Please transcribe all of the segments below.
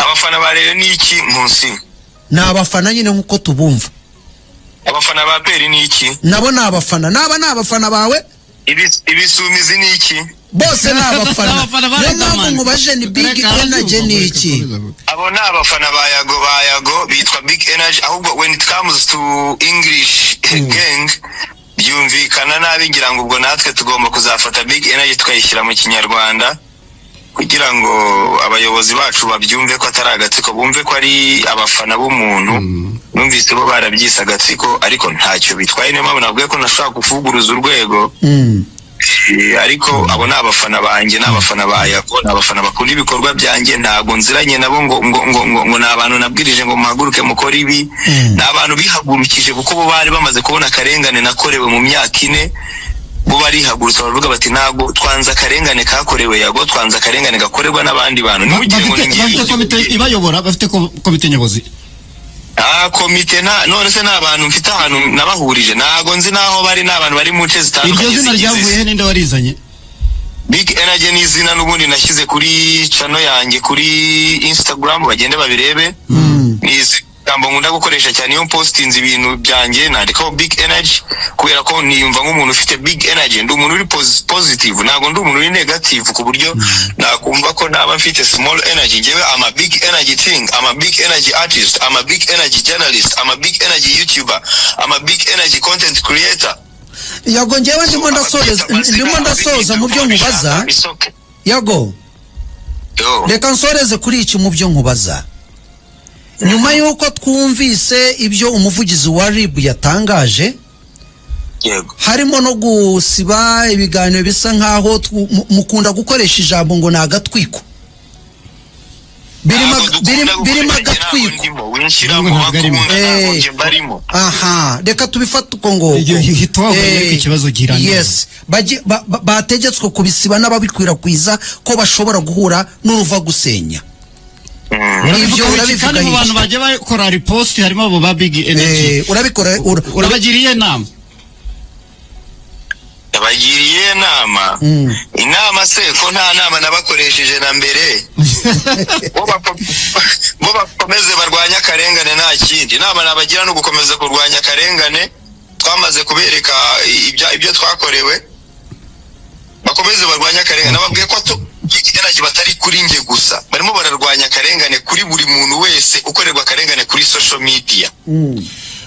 abafana ba Rayon ni iki Nkusi? Ni abafana nyine nkuko tubumva. Abafana ba Peri ni iki? Nabo ni abafana. Naba ni abafana bawe? Ibisumizi ni iki? Bose ni abafana. Niyo mpamvu mubaje ni Big Energy ni iki? Abo ni abafana ba Yago bitwa Big Energy, ahubwo when it comes to English gang byumvikana nabi, ngira ngo ubwo natwe tugomba kuzafata Big Energy tukayishyira mu Kinyarwanda kugira ngo abayobozi bacu babyumve ko atari agatsiko, bumve ko ari abafana b'umuntu. Numvise bo barabyisa agatsiko ariko ntacyo bitwaye, niyo mpamvu nabwiye ko nashaka kuvuguruza urwego. Ariko abo ni abafana banjye, n'abafana ba Yago, n'abafana bakunda ibikorwa byanjye, ntago nziranye nabo ngo nabantu nabwirije ngo muhaguruke mukora ibi. N'abantu bihagurukije kuko bo bari bamaze kubona akarengane nakorewe mu myaka 4. Bo barihagurutse baravuga bati ntago twanza akarengane kakorewe Yago, twanza akarengane gakorerwa n'abandi bantu. Bafite komite ibayobora, bafite komite nyobozi. Komite none se n'abantu mfite ahantu nabahurije, ntago nzi naho bari, n'abantu bari mu nce zitandukanye. Iryo zina ryavuye ninde warizanye? Big Energy ni izina n'ubundi nashyize kuri channel yanjye kuri Instagram, bagende babirebe. Jambo nkunda gukoresha cyane iyo postinze ibintu byanjye, nandikaho Big Energy kubera ko niyumva nk'umuntu ufite Big Energy. Ndi umuntu uri positive, ntago ndi umuntu uri negative ku buryo nakumva ko naba mfite small energy. Ngewe I'm a Big Energy thing, I'm a Big Energy artist, I'm a Big Energy journalist, I'm a Big Energy YouTuber, I'm a Big Energy content creator. Yago, ngewe ndimo ndasoza mu byo nkubaza. Yago, reka nsoreze kuri iki mu byo nkubaza. Nyuma yuko twumvise ibyo umuvugizi wa RIB yatangaje, harimo no gusiba ibiganiro bisa nkaho mukunda gukoresha ijambo ngo nagatwiko. Birimo agatwiko. Aha, reka tubifata uko ngo ikibazo girana. Yes, bategetswe kubisiba n'ababikwirakwiza ko bashobora guhura n'uruva gusenya. Kandi mu bantu baje bakora repost harimo abo ba Big Energy. Urabagiriye nama? Yabagiriye nama. Inama se ko nta nama nabakoresheje na mbere. Bo bakomeze barwanya akarengane nta kindi. Inama nabagira no gukomeza kurwanya akarengane. Twamaze kubereka ibyo twakorewe. Bakomeze barwanya akarengane. Nababwiye ko Energy batari kuri nge gusa, barimo bararwanya akarengane kuri buri muntu wese ukorerwa akarengane kuri social media.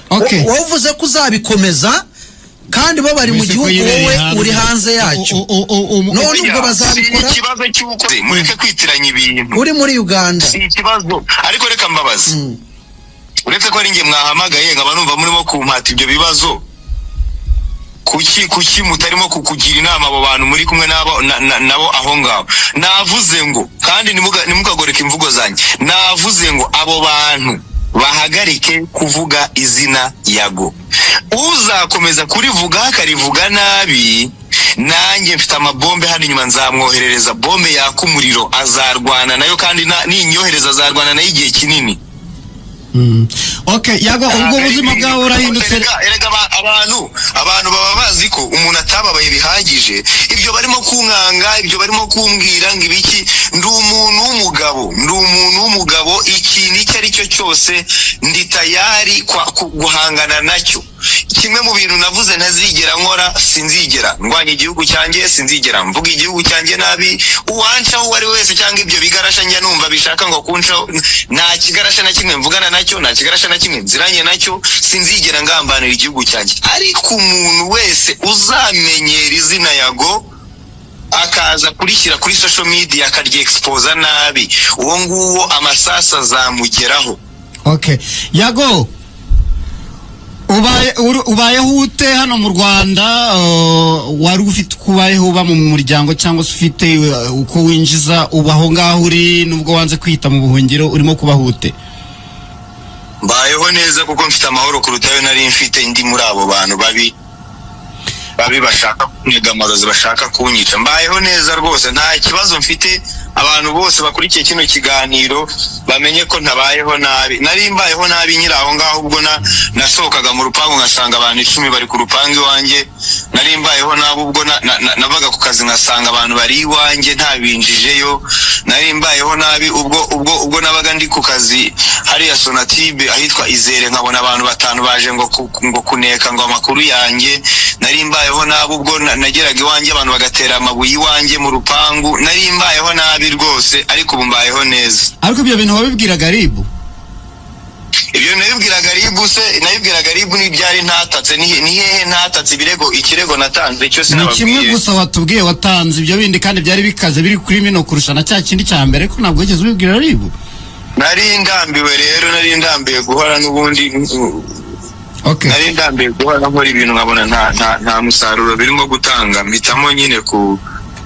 Okay, wavuze ko uzabikomeza kandi bo bari mu gihugu, wowe uri hanze yacyo. None ubwo bazabikora. Ikibazo cy'uko mureke kwitiranya ibintu. Uri muri Uganda. Si ikibazo, ariko reka mbabaza. Uretse ko ari nge mwahamagaye nkaba numva murimo kumpata ibyo bibazo, kuki mutarimo kukugira inama abo bantu muri kumwe nabo aho ngaho? Navuze ngo, kandi nimukagoreka imvugo zanjye, navuze ngo abo bantu bahagarike kuvuga izina Yago. Uzakomeza kurivuga akarivuga nabi, nanjye mfite amabombe hano inyuma, nzamwoherereza bombe yaka umuriro, azarwana nayo, kandi ninyohereza azarwana nayo igihe kinini. Okay, Yago, ubwo ubuzima bwawe urahindutse. Erega abantu baba bazi ko umuntu atababaye bihagije. Ibyo barimo kunkanga, ibyo barimo kumbwira ngo ibiki, ndi umuntu w'umugabo, ikintu icyo ari cyo cyose ndi tayari guhangana nacyo. Kimwe mu bintu navuze ntazigera nkora, sinzigera ndwanya igihugu cyanjye, sinzigera mvuga igihugu cyanjye nabi. Uwanca uwo ari wese cyangwa ibyo bigarasha njya numva bishaka ngo kunca, nta kigarasha na kimwe mvugana nacyo, nta kigarasha na kimwe nziranye nacyo, sinzigera ngambanira igihugu cyanjye. Ariko umuntu wese uzamenyera izina Yago akaza kurishyira kuri social media akarya expose nabi, uwo nguwo amasasa azamugeraho. Okay, Yago, ubayeho ute hano mu Rwanda? Wari ufite kubayeho uba mu muryango cyangwa se ufite uko winjiza ubaho ngaho uri, nubwo wanze kwita mu buhungiro, urimo kubaho ute? Mbayeho neza kuko mfite amahoro kurutayo nari mfite ndi muri abo bantu babi bashaka kunega amarozi, bashaka kunyica. Mbayeho neza rwose, nta kibazo mfite abantu bose bakurikiye kino kiganiro bamenye ko ntabayeho nabi. Nari mbayeho nabi nyira aho ngaho ubwo nasohokaga mu rupangu ngasanga abantu 10 bari ku rupangu iwanjye. Nari mbayeho nabi ubwo nabaga ku kazi ngasanga abantu bari iwanjye ntabinjijeyo. Nari mbayeho nabi ubwo nabaga ndi ku kazi hariya Sonatibe ahitwa Izere nkabona abantu 5 baje ngo kuneka ngo amakuru yanjye. Nari mbayeho nabi ubwo nageraga iwanjye abantu bagatera amabuye iwanjye mu rupangu. Nari mbayeho nabi rwose, ariko ubu mbayeho neza. Ariko ibyo bintu wabibwiraga Ribu? Ibyo nabibwiraga Ribu n'ibyari ntatatse ni hehe ntatatse ikirego natanze cyo sinababwiye. Ni kimwe gusa watubwiye watanze, ibyo bindi kandi byari bikaze biri kuri mino kurushana cya kindi cya mbere ko ntabwo wigeze ubibwira Ribu. Nari ndambiwe guhora n'ubundi. Okay. Nari ndambiwe guhora nkora ibintu nkabona nta musaruro birimo gutanga, mpitamo nyine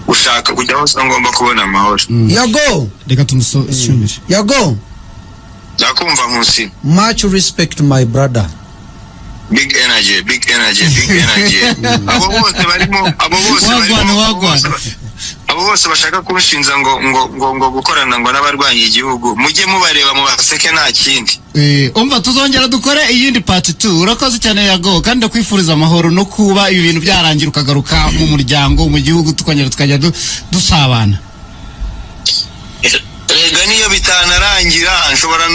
ushaka kujya hose ngomba kubona amahoro. Yago, reka tumusubire. Yago, ndakumva Nkusi. Much respect my brother. Big energy. Abo bose bashaka kunshinza ngo gukorana ngo n'abarwanya igihugu, mujye mubareba mu baseke nta kindi. Umva tuzongera dukore iyindi part 2. Urakoze cyane Yago, kandi ndakwifuriza amahoro no kuba ibi bintu byarangira ukagaruka mu muryango mu gihugu tukongera tukajya dusabana. Rega niyo bitanarangira nshobora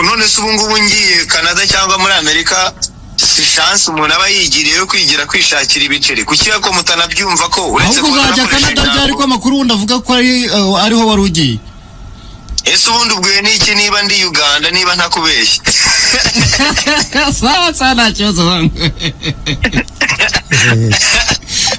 none se ubu ngubu ngiye Canada cyangwa muri Amerika, si chance umuntu aba yigiriye yo kwigira kwishakira ibiceri. Kuki ko mutanabyumva ko uretse ko uzajya Canada byari ko amakuru ndavuga ko ariho wari ugiye. Ese ubundi ubwiye n'iki niba ndi Uganda niba ntakubeshye? Sawa sana cyozo.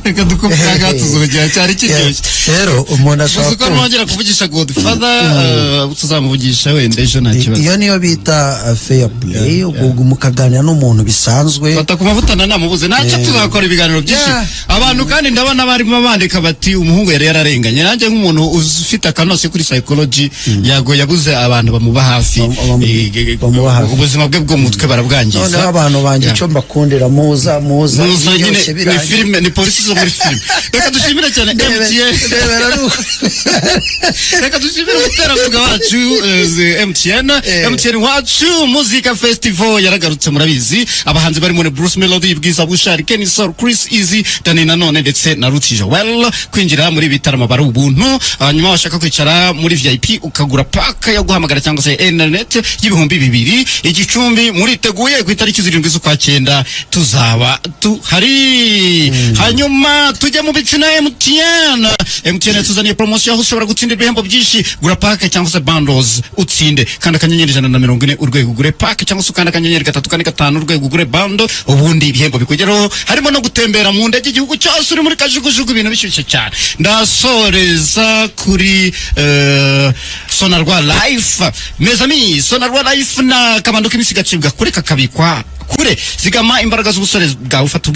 Reka dukomeza tuzongera cyari kiryoshye. Rero umuntu ashaka ko nongera kuvugisha Godfather, tuzamuvugisha wenda ejo nta kibazo. Iyo niyo bita fair play, mukaganira n'umuntu bisanzwe. Fata ku mavutana namubuze ntacyo tuzakora ibiganiro byinshi. Abantu kandi ndabona barimo bandika bati umuhungu yari yararenganye. Nanjye nk'umuntu ufite akanose kuri psychology Yago yabuze abantu bamuba hafi. Ubuzima bwe bwo mutwe barabwangiza. None abantu banje cyo mbakundira muza ni filime ni polisi zo muri filime. Reka dushimire cyane MTN. Reka dushimire umuterankunga wacu MTN wacu Muzika Festival yaragarutse murabizi. Abahanzi barimo ne Bruce Melody, Bwiza Bushari, Kenny Soul, Chris Easy, Dani Nanone ndetse na Ruti Joel. Kwinjira muri bitaramo bari ubuntu. Hanyuma washaka kwicara muri VIP ukagura paka yo guhamagara cyangwa se internet y'ibihumbi 2. Igicumbi muriteguye ku itariki 7 z'ukwa 9 tuzaba tuhari. Hanyuma tujya mu bicina MTN tuzaniye promotion aho ushobora gutsindira ibihembo byinshi. Gura paka cyangwa se bundles utsinde. Kanda akanyenyeri 140 urwego ugure paka cyangwa se ukanda akanyenyeri 345 urwego ugure bundle, ubundi ibihembo bikugeraho. Harimo no gutembera mu ndege igihugu cyose uri muri kajugujugu, ibintu bishyushye cyane. Ndasoreza kuri Sonarwa Life. Mes amis, Sonarwa Life na kamando k'imisi gacibwa kure kakabikwa kure. Zigama imbaraga z'ubusore bwawe ufata